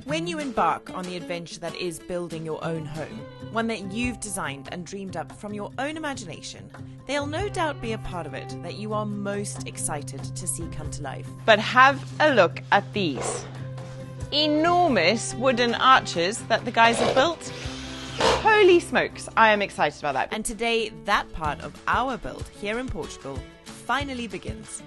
When you embark on the adventure that is building your own home, one that you've designed and dreamed up from your own imagination, there'll no doubt be a part of it that you are most excited to see come to life. But have a look at these enormous wooden arches that the guys have built. Holy smokes, I am excited about that. And today, that part of our build here in Portugal finally begins.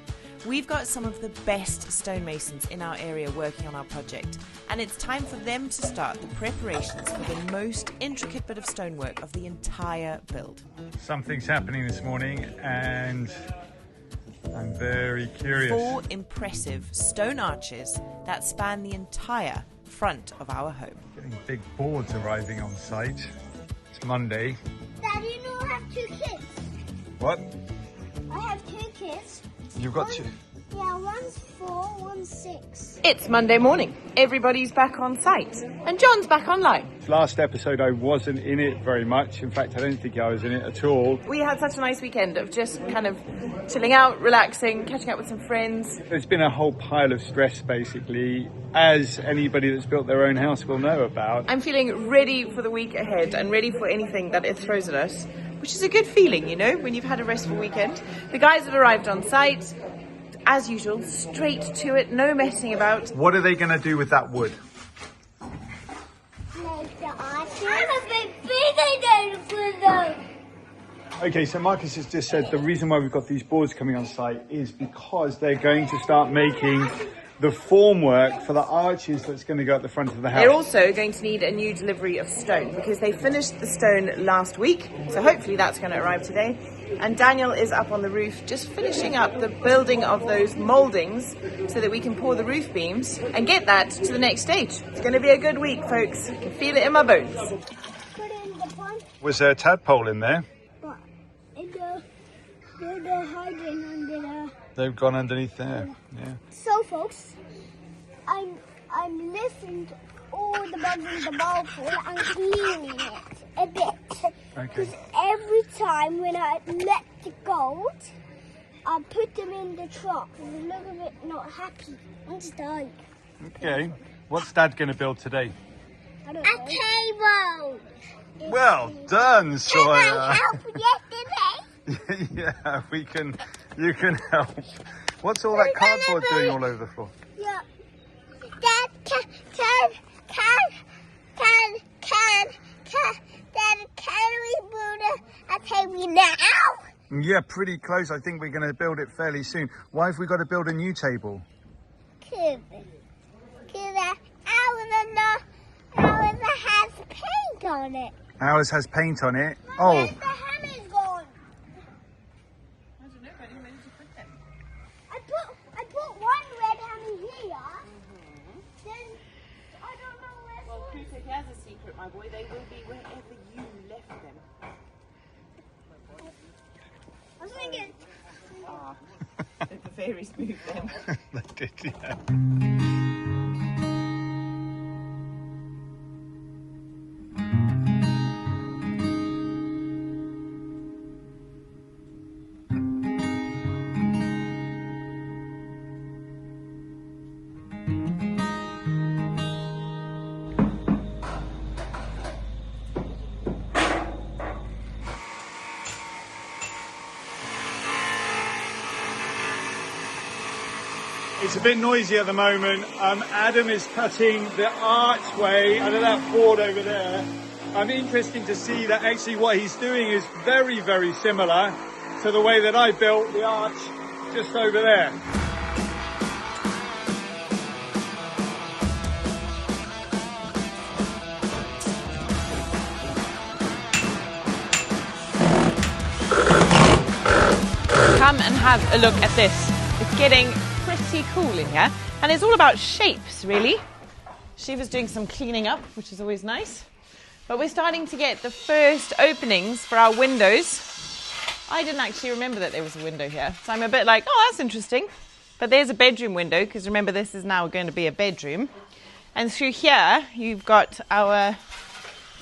We've got some of the best stonemasons in our area working on our project, and it's time for them to start the preparations for the most intricate bit of stonework of the entire build. Something's happening this morning and I'm very curious. 4 impressive stone arches that span the entire front of our home. Getting big boards arriving on site. It's Monday. Daddy, you know I have 2 kids. What? I have 2 kids. You've got 2? Yeah, one's 4, one's 6. It's Monday morning. Everybody's back on site. And John's back online. Last episode I wasn't in it very much. In fact, I don't think I was in it at all. We had such a nice weekend of just kind of chilling out, relaxing, catching up with some friends. There's been a whole pile of stress basically, as anybody that's built their own house will know about. I'm feeling ready for the week ahead and ready for anything that it throws at us, which is a good feeling, you know, when you've had a restful weekend. The guys have arrived on site, as usual, straight to it, no messing about. What are they going to do with that wood? Make the arches. I'm a bit bigger for them. Okay, so Marcus has just said the reason why we've got these boards coming on site is because they're going to start making the formwork for the arches that's going to go at the front of the house. They're also going to need a new delivery of stone because they finished the stone last week, so hopefully that's going to arrive today. And Daniel is up on the roof just finishing up the building of those mouldings so that we can pour the roof beams and get that to the next stage. It's going to be a good week, folks. I can feel it in my bones. Put it in the pond. Was there a tadpole in there? But they're hiding under the... They've gone underneath there, yeah. So, folks, I'm lifting all the bugs in the bowl full and cleaning it a bit. Because every time when I let it go, I put them in the truck and they look a bit not happy. I'm stuck. Okay. What's Dad going to build today? I don't know. A table. Well done, Sawyer. Can I help yesterday? Yeah, you can help. What's all that cardboard doing all over the floor? Yeah. Dad, can we build a table now? Yeah, pretty close. I think we're going to build it fairly soon. Why have we got to build a new table? Because ours has paint on it. Ours has paint on it. Mom, Oh, where's the hammers gone? I don't know, buddy. Where did you put them? I put one red hammer here. Then I don't know where. Well, Crusoe, here's a secret, my boy. They will be wherever you left them. I was thinking. Ah, the fairies moved them. they did, yeah. It's a bit noisy at the moment. Adam is cutting the archway under that board over there. Interesting to see that actually what he's doing is very, very similar to the way that I built the arch just over there. Come and have a look at this. It's getting pretty cool in here, and it's all about shapes, really. Shiva's doing some cleaning up, which is always nice, but we're starting to get the first openings for our windows. I didn't actually remember that there was a window here, so I'm a bit like, oh, that's interesting. But there's a bedroom window, because remember, this is now going to be a bedroom. And through here you've got our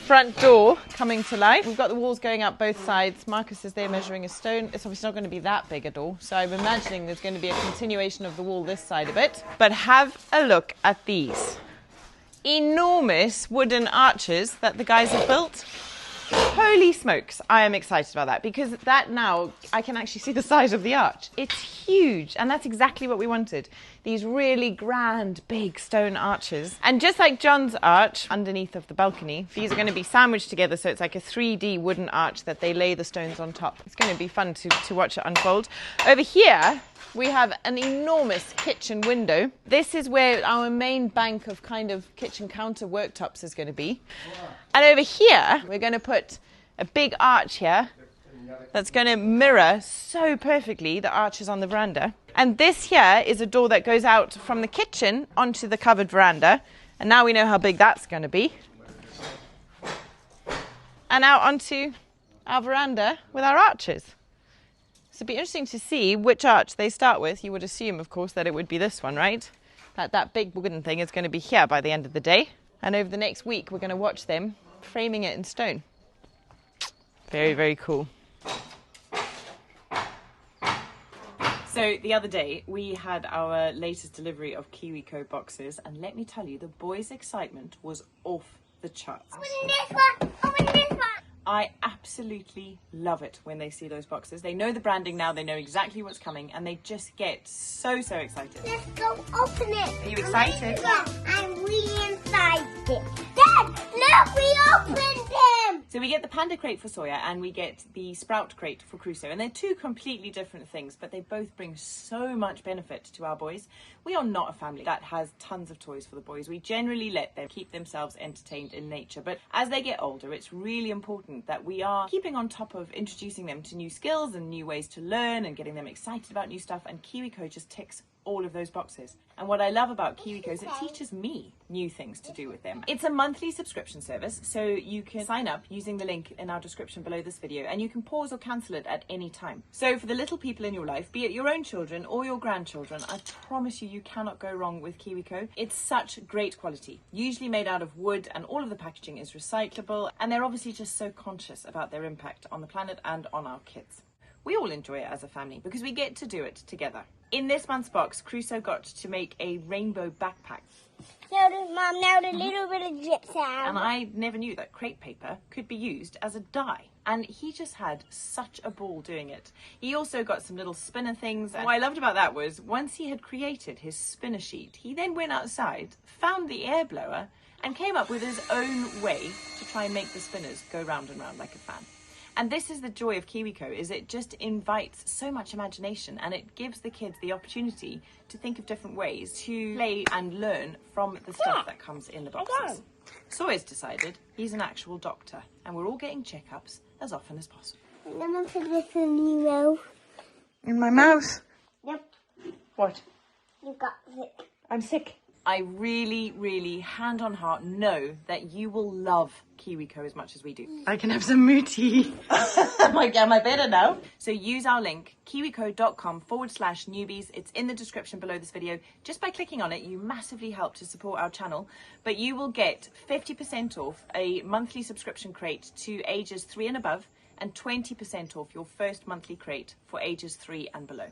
front door coming to life. We've got the walls going up both sides. Marcus is there measuring a stone. It's obviously not going to be that big a door, so I'm imagining there's going to be a continuation of the wall this side a bit. But have a look at these enormous wooden arches that the guys have built. Holy smokes, I am excited about that, because that now I can actually see the size of the arch. It's huge, and that's exactly what we wanted. These really grand, big stone arches. And just like John's arch underneath of the balcony, these are going to be sandwiched together, so it's like a 3D wooden arch that they lay the stones on top. It's going to be fun to watch it unfold. Over here, we have an enormous kitchen window. This is where our main bank of kind of kitchen counter worktops is going to be. And over here, we're going to put a big arch here that's going to mirror so perfectly the arches on the veranda. And this here is a door that goes out from the kitchen onto the covered veranda. And now we know how big that's going to be. And out onto our veranda with our arches. So it'd be interesting to see which arch they start with. You would assume, of course, that it would be this one, right? That big wooden thing is going to be here by the end of the day. And over the next week, we're going to watch them framing it in stone. Very, very cool. So the other day, we had our latest delivery of KiwiCo boxes. And let me tell you, the boys' excitement was off the charts. Open this one. Open this one. I absolutely love it when they see those boxes. They know the branding now, they know exactly what's coming, and they just get so excited. Let's go open it. Are you excited? Yeah, I'm really excited. Dad, look, we opened them. So we get the panda crate for Sawyer and we get the sprout crate for Crusoe, and they're two completely different things, but they both bring so much benefit to our boys. We are not a family that has tons of toys for the boys. We generally let them keep themselves entertained in nature, but as they get older, it's really important that we are keeping on top of introducing them to new skills and new ways to learn and getting them excited about new stuff, and KiwiCo just ticks all of those boxes. And what I love about KiwiCo is it teaches me new things to do with them. It's a monthly subscription service, so you can sign up using the link in our description below this video, and you can pause or cancel it at any time. So for the little people in your life, be it your own children or your grandchildren, I promise you cannot go wrong with KiwiCo. It's such great quality, usually made out of wood, and all of the packaging is recyclable, and they're obviously just so conscious about their impact on the planet and on our kids. We all enjoy it as a family because we get to do it together. In this month's box, Crusoe got to make a rainbow backpack. Now, Mum, now the little bit of drip sound. And I never knew that crepe paper could be used as a dye. And he just had such a ball doing it. He also got some little spinner things. And what I loved about that was once he had created his spinner sheet, he then went outside, found the air blower, and came up with his own way to try and make the spinners go round and round like a fan. And this is the joy of KiwiCo, is it just invites so much imagination, and it gives the kids the opportunity to think of different ways to play and learn from the stuff that comes in the boxes. Sawyer's decided he's an actual doctor, and we're all getting checkups as often as possible. Let me put this in your mouth. In my mouth? Yep, What? you got sick. I'm sick. I really, really, hand on heart, know that you will love KiwiCo as much as we do. I can have some mooty. Am I better now? So use our link, kiwico.com/newbies. It's in the description below this video. Just by clicking on it, you massively help to support our channel. But you will get 50% off a monthly subscription crate to ages 3 and above, and 20% off your first monthly crate for ages 3 and below.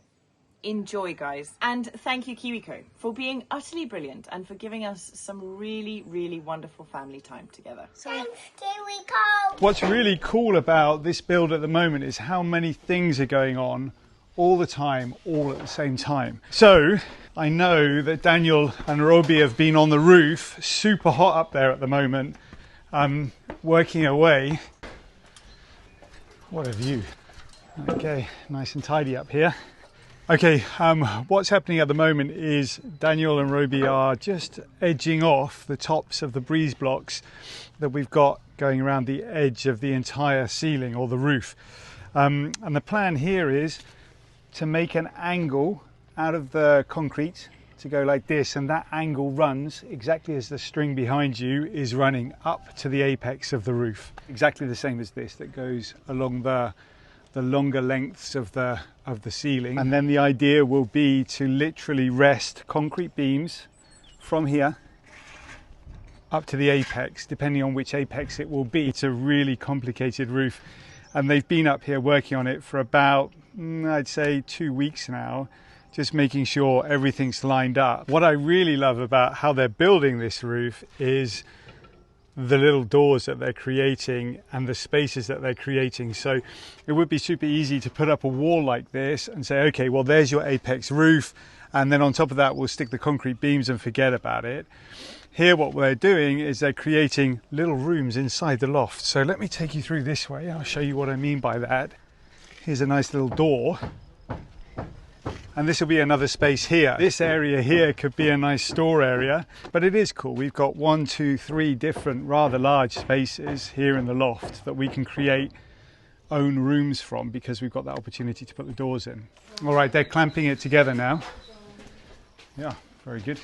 Enjoy, guys. And thank you, KiwiCo, for being utterly brilliant and for giving us some really, really wonderful family time together. Thanks, KiwiCo. What's really cool about this build at the moment is how many things are going on all the time, all at the same time. So I know that Daniel and Robbie have been on the roof, super hot up there at the moment, working away. What a view. Okay, nice and tidy up here. Okay, what's happening at the moment is Daniel and Roby are just edging off the tops of the breeze blocks that we've got going around the edge of the entire ceiling or the roof. And the plan here is to make an angle out of the concrete to go like this, and that angle runs exactly as the string behind you is running up to the apex of the roof. Exactly the same as this, that goes along the longer lengths of the ceiling. And then the idea will be to literally rest concrete beams from here up to the apex, depending on which apex it will be. It's a really complicated roof, and they've been up here working on it for about, I'd say, 2 weeks now, just making sure everything's lined up. What I really love about how they're building this roof is the little doors that they're creating and the spaces that they're creating. So it would be super easy to put up a wall like this and say, okay, well, there's your apex roof, and then on top of that we'll stick the concrete beams and forget about it. Here what they're doing is they're creating little rooms inside the loft. So let me take you through this way. I'll show you what I mean by that. Here's a nice little door, and this will be another space here. This area here could be a nice store area, but it is cool. We've got 1, 2, 3 different rather large spaces here in the loft that we can create own rooms from, because we've got that opportunity to put the doors in. All right, they're clamping it together now. Yeah, very good.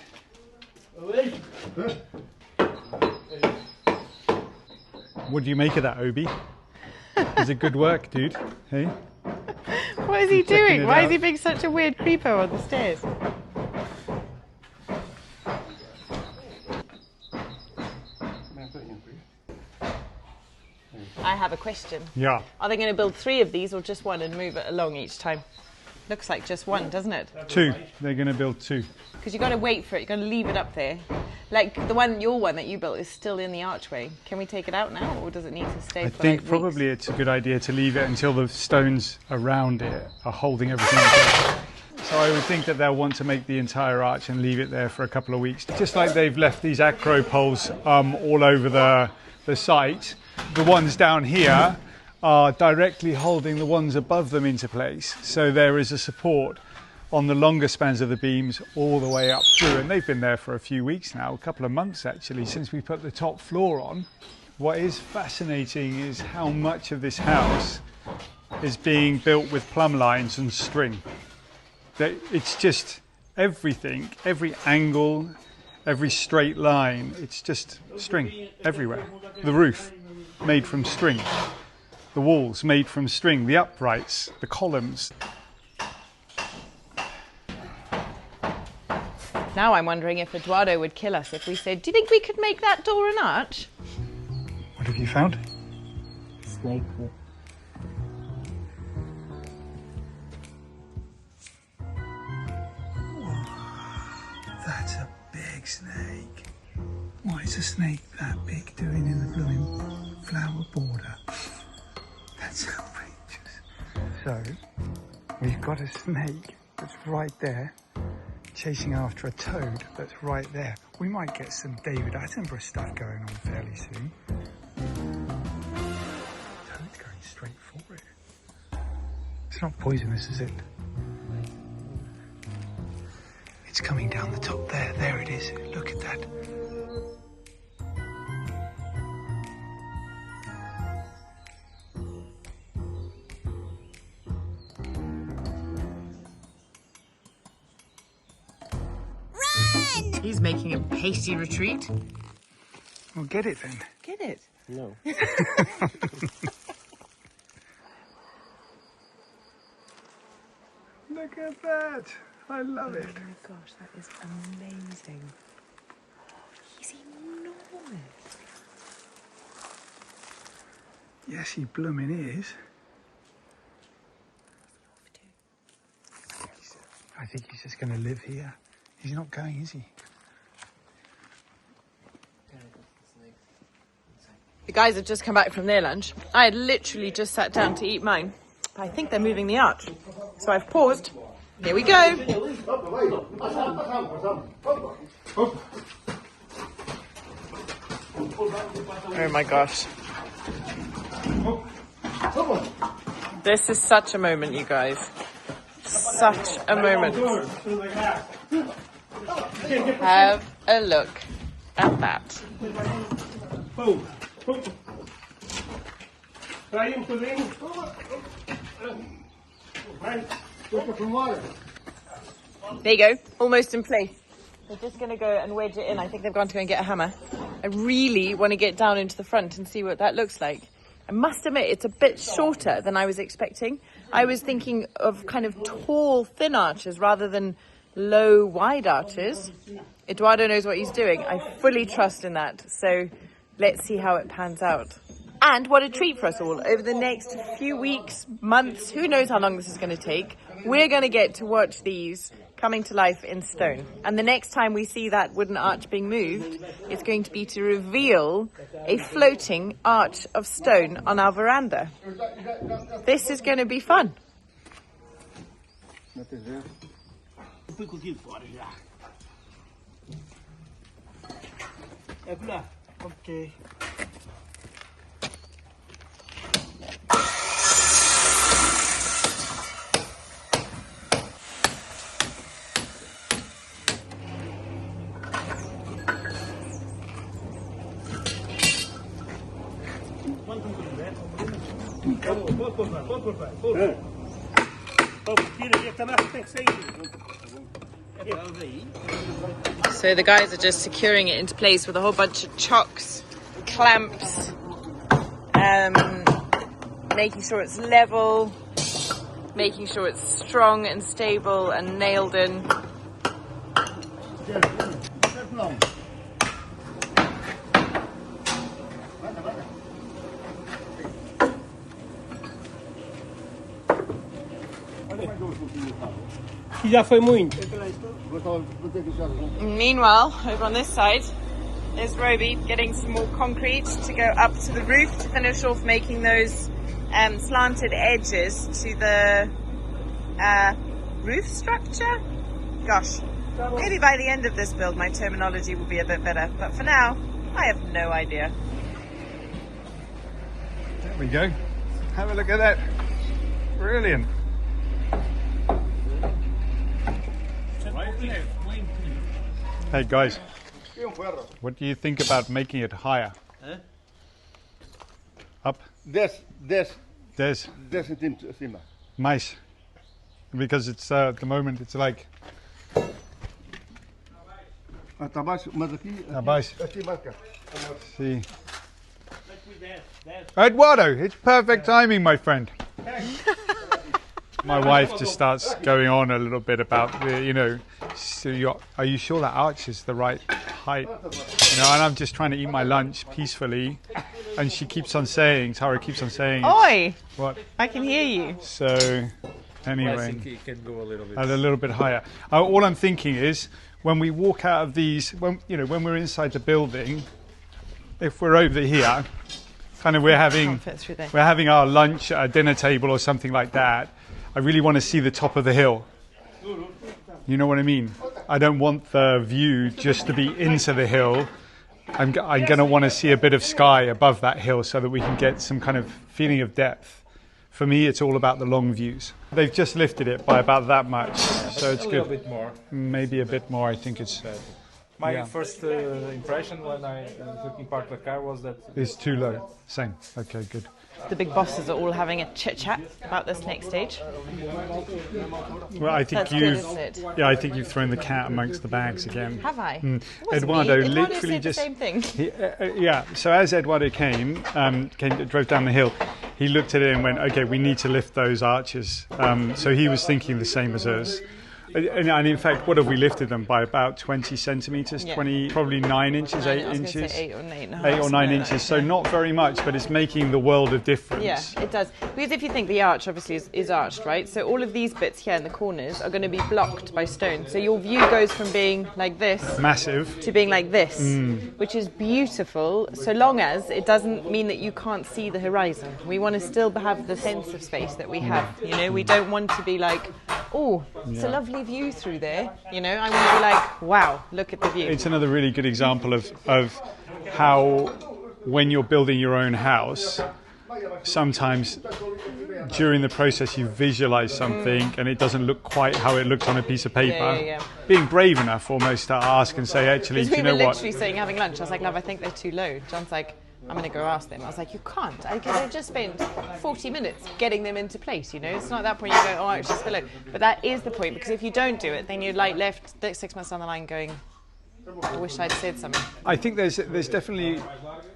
What do you make of that, Obi? Is it good work, dude? Hey? What is he doing? Why is he being such a weird creeper on the stairs? I have a question. Yeah. Are they going to build 3 of these or just 1 and move it along each time? Looks like just 1, doesn't it? 2. They're going to build 2. Because you've got to wait for it. You've got to leave it up there. Like your one that you built is still in the archway. Can we take it out now, or does it need to stay I for think like probably weeks? it's a good idea to leave it until the stones around it are holding everything together. So I would think that they'll want to make the entire arch and leave it there for a couple of weeks. Just like they've left these acro poles all over the site. The ones down here are directly holding the ones above them into place. So there is a support on the longer spans of the beams all the way up through, and they've been there for a few weeks now, a couple of months actually, since we put the top floor on. What is fascinating is how much of this house is being built with plumb lines and string. It's just everything, every angle, every straight line, it's just string everywhere. The roof made from string, the walls made from string, the uprights, the columns. Now I'm wondering if Eduardo would kill us if we said, do you think we could make that door an arch? What have you found? Snake. That's a big snake. What is a snake that big doing in the blooming flower border? That's outrageous. So, we've got a snake that's right there, chasing after a toad that's right there. We might get some David Attenborough stuff going on fairly soon. Toad's going straight for it. It's not poisonous, is it? It's coming down the top there. There it is. Look at that. He's making a hasty retreat. Well, get it then. Get it? No. Look at that. I love it. Oh my gosh, that is amazing. He's enormous. Yes, he blooming is. I think he's just going to live here. He's not going, is he? The guys have just come back from their lunch. I had literally just sat down to eat mine. But I think they're moving the arch. So I've paused. Here we go. Oh my gosh. This is such a moment, you guys. Such a moment. Have a look at that. There you go, almost in place. They're just going to go and wedge it in. I think they've gone to go and get a hammer. I really want to get down into the front and see what that looks like. I must admit, it's a bit shorter than I was expecting. I was thinking of kind of tall, thin arches rather than low, wide arches. Eduardo knows what he's doing. I fully trust in that. So let's see how it pans out. And what a treat for us all. Over the next few weeks, months, who knows how long this is going to take, we're going to get to watch these coming to life in stone. And the next time we see that wooden arch being moved, it's going to be to reveal a floating arch of stone on our veranda. This is going to be fun. Okay. So the guys are just securing it into place with a whole bunch of chocks, clamps, making sure it's level, making sure it's strong and stable and nailed in. Já foi muito. Meanwhile, over on this side, there's Roby getting some more concrete to go up to the roof to finish off making those slanted edges to the roof structure. Gosh, maybe by the end of this build my terminology will be a bit better, but for now, I have no idea. There we go. Have a look at that. Brilliant. Hey guys, what do you think about making it higher? Up? 10 There's cima. nice. Because it's at the moment it's like Abaixo, mas aqui, abaixo. assim marca. See. Eduardo, it's perfect timing, my friend. My wife just starts going on a little bit about the, you know, so are you sure that arch is the right height? You know, and I'm just trying to eat my lunch peacefully, and she keeps on saying, Tara keeps on saying, Oi! what? I can hear you. So, anyway, I think it can go a little bit. a little bit higher. All I'm thinking is, when we walk out of these, when we're inside the building, if we're over here, kind of we're having our lunch at a dinner table or something like that. I really want to see the top of the hill. You know what I mean? I don't want the view just to be into the hill. I'm going to want to see a bit of sky above that hill so that we can get some kind of feeling of depth. For me, it's all about the long views. They've just lifted it by about that much, so it's A good. little bit more. Maybe a bit more, I think it's... My first impression when I looking park the car was that It's too low. Same. Okay, good. The big bosses are all having a chit-chat about this next stage. Well, I think That's good, isn't it? Yeah, I think you've thrown the cat amongst the bags again. Have I? Mm. It wasn't Eduardo me. Eduardo literally said just the same thing. yeah. So as Eduardo drove down the hill, he looked at it and went, "Okay, we need to lift those arches." So he was thinking the same as us. And in fact, what have we lifted them by? About 20 centimeters, Yeah. 20, probably 9 inches, 8 I was inches. going to say 8 or 9 and a half, 8 or 9 something like inches, that, so yeah. not very much, but it's making the world of difference. Yeah, it does. Because if you think the arch obviously is arched, right? So all of these bits here in the corners are going to be blocked by stone. So your view goes from being like this Massive. to being like this, which is beautiful, so long as it doesn't mean that you can't see the horizon. We want to still have the sense of space that we have, you know? We don't want to be like, oh, it's a lovely view through there, you know? I want to be like, wow, look at the view. It's another really good example of how when you're building your own house, sometimes during the process you visualize something and it doesn't look quite how it looks on a piece of paper. Yeah. Being brave enough almost to ask and say, actually, Because do you we know were what? literally sitting having lunch. I was like, love, I think they're too low. John's like, I'm going to go ask them. I was like, you can't. I just spent 40 minutes getting them into place, you know? It's not at that point you go, oh, actually, it's below. But that is the point, because if you don't do it, then you're like left 6 months down the line going, I wish I'd said something. I think there's definitely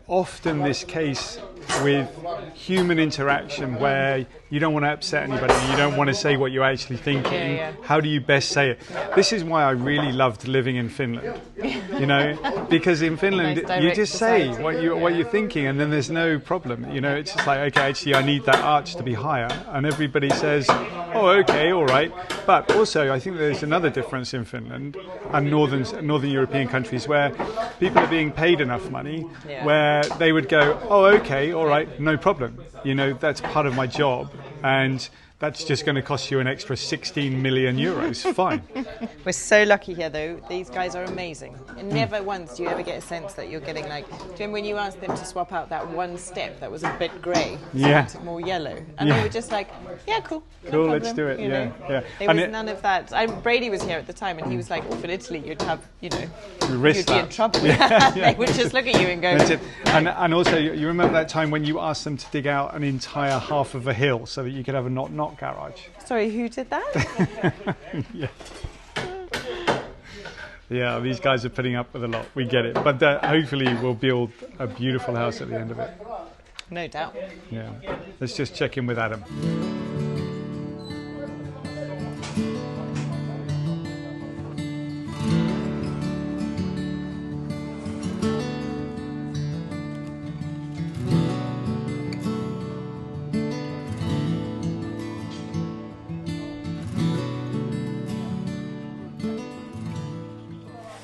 often this case with human interaction where you don't want to upset anybody, you don't want to say what you're actually thinking. Yeah. How do you best say it? This is why I really loved living in Finland. you know, because in Finland Nice you direct just say society. what you're thinking, and then there's no problem. You know, it's just like, okay, actually I need that arch to be higher, and everybody says, oh, okay, all right. But also I think there's another difference in Finland and northern European countries where people are being paid enough money where they would go, oh, okay, all right, no problem. You know, that's part of my job, and that's just going to cost you an extra 16 million euros. Fine. We're so lucky here, though. These guys are amazing. And never once do you ever get a sense that you're getting like... Do you remember when you asked them to swap out that one step that was a bit grey? Yeah. More yellow. And they were just like, yeah, cool. No Cool, problem, let's do it. you know? Yeah. There was none of that. Brady was here at the time, and he was like, oh, in Italy, you'd have, you know... You'd be in trouble. They would just look at you and go... That's it. And also, you remember that time when you asked them to dig out an entire half of a hill so that you could have a not garage? Sorry, who did that? Yeah. Yeah, these guys are putting up with a lot. We get it. But hopefully we'll build a beautiful house at the end of it. No doubt. Yeah. Let's just check in with Adam.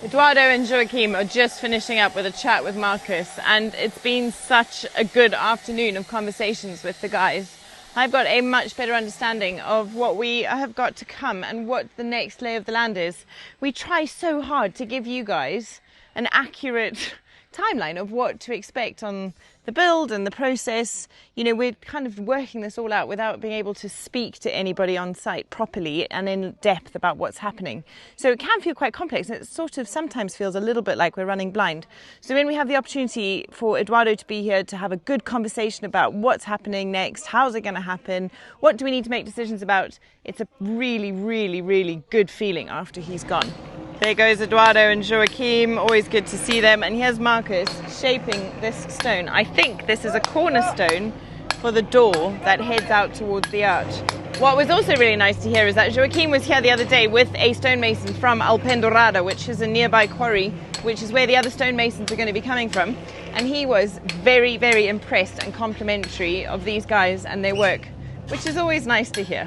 Eduardo and Joachim are just finishing up with a chat with Marcus, and it's been such a good afternoon of conversations with the guys. I've got a much better understanding of what we have got to come and what the next lay of the land is. We try so hard to give you guys an accurate timeline of what to expect on the build and the process. You know, we're kind of working this all out without being able to speak to anybody on site properly and in depth about what's happening. So it can feel quite complex, and it sort of sometimes feels a little bit like we're running blind. So when we have the opportunity for Eduardo to be here to have a good conversation about what's happening next, how's it going to happen, what do we need to make decisions about, it's a really, really, really good feeling after he's gone. There goes Eduardo and Joachim, always good to see them. And here's Marcus shaping this stone. I think this is a cornerstone for the door that heads out towards the arch. What was also really nice to hear is that Joachim was here the other day with a stonemason from Alpendurada, which is a nearby quarry, which is where the other stonemasons are going to be coming from. And he was very, very impressed and complimentary of these guys and their work, which is always nice to hear.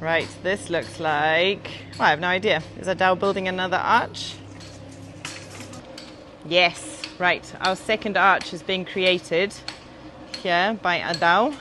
Right, this looks like... well, I have no idea. Is Adao building another arch? Yes, right. Our second arch is being created here by Adao.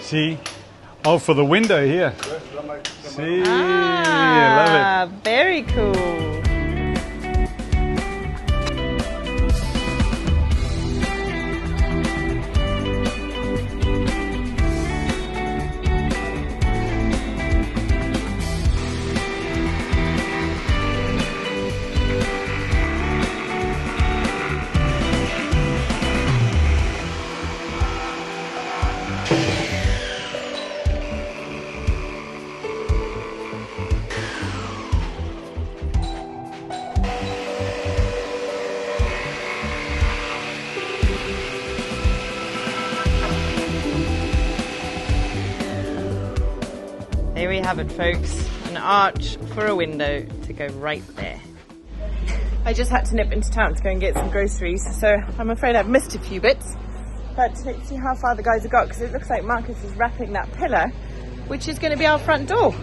See? Oh, for the window here. See? I love it. Very cool. There we have it, folks. An arch for a window to go right there. I just had to nip into town to go and get some groceries, so I'm afraid I've missed a few bits. But let's see how far the guys have got, because it looks like Marcus is wrapping that pillar, which is going to be our front door.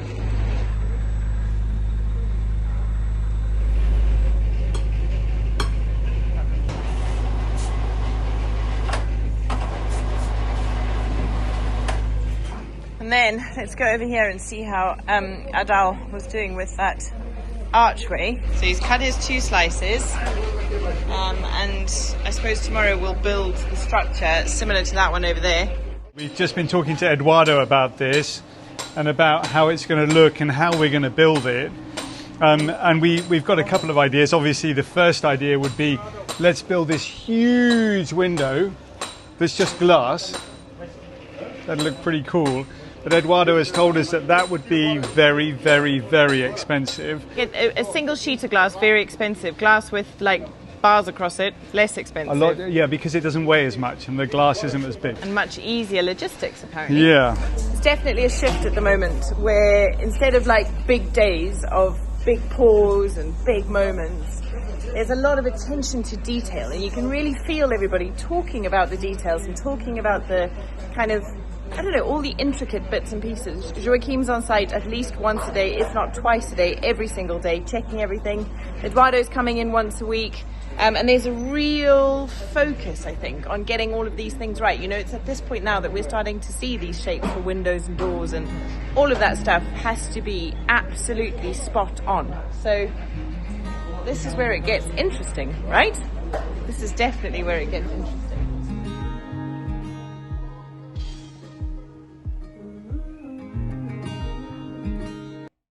And then let's go over here and see how Adal was doing with that archway. So he's cut his 2 slices, and I suppose tomorrow we'll build the structure similar to that one over there. We've just been talking to Eduardo about this and about how it's going to look and how we're going to build it. And we've got a couple of ideas. Obviously, the first idea would be let's build this huge window that's just glass. That'd look pretty cool. But Eduardo has told us that that would be very, very, very expensive. A single sheet of glass, very expensive. Glass with like bars across it, less expensive. A lot, yeah, because it doesn't weigh as much and the glass isn't as big. And much easier logistics, apparently. Yeah. It's definitely a shift at the moment where instead of like big days of big pause and big moments, there's a lot of attention to detail, and you can really feel everybody talking about the details and talking about the kind of, I don't know, all the intricate bits and pieces. Joaquim's on site at least once a day, if not twice a day, every single day, checking everything. Eduardo's coming in once a week. And there's a real focus, I think, on getting all of these things right. You know, it's at this point now that we're starting to see these shapes for windows and doors, and all of that stuff has to be absolutely spot on. So this is where it gets interesting, right? This is definitely where it gets interesting.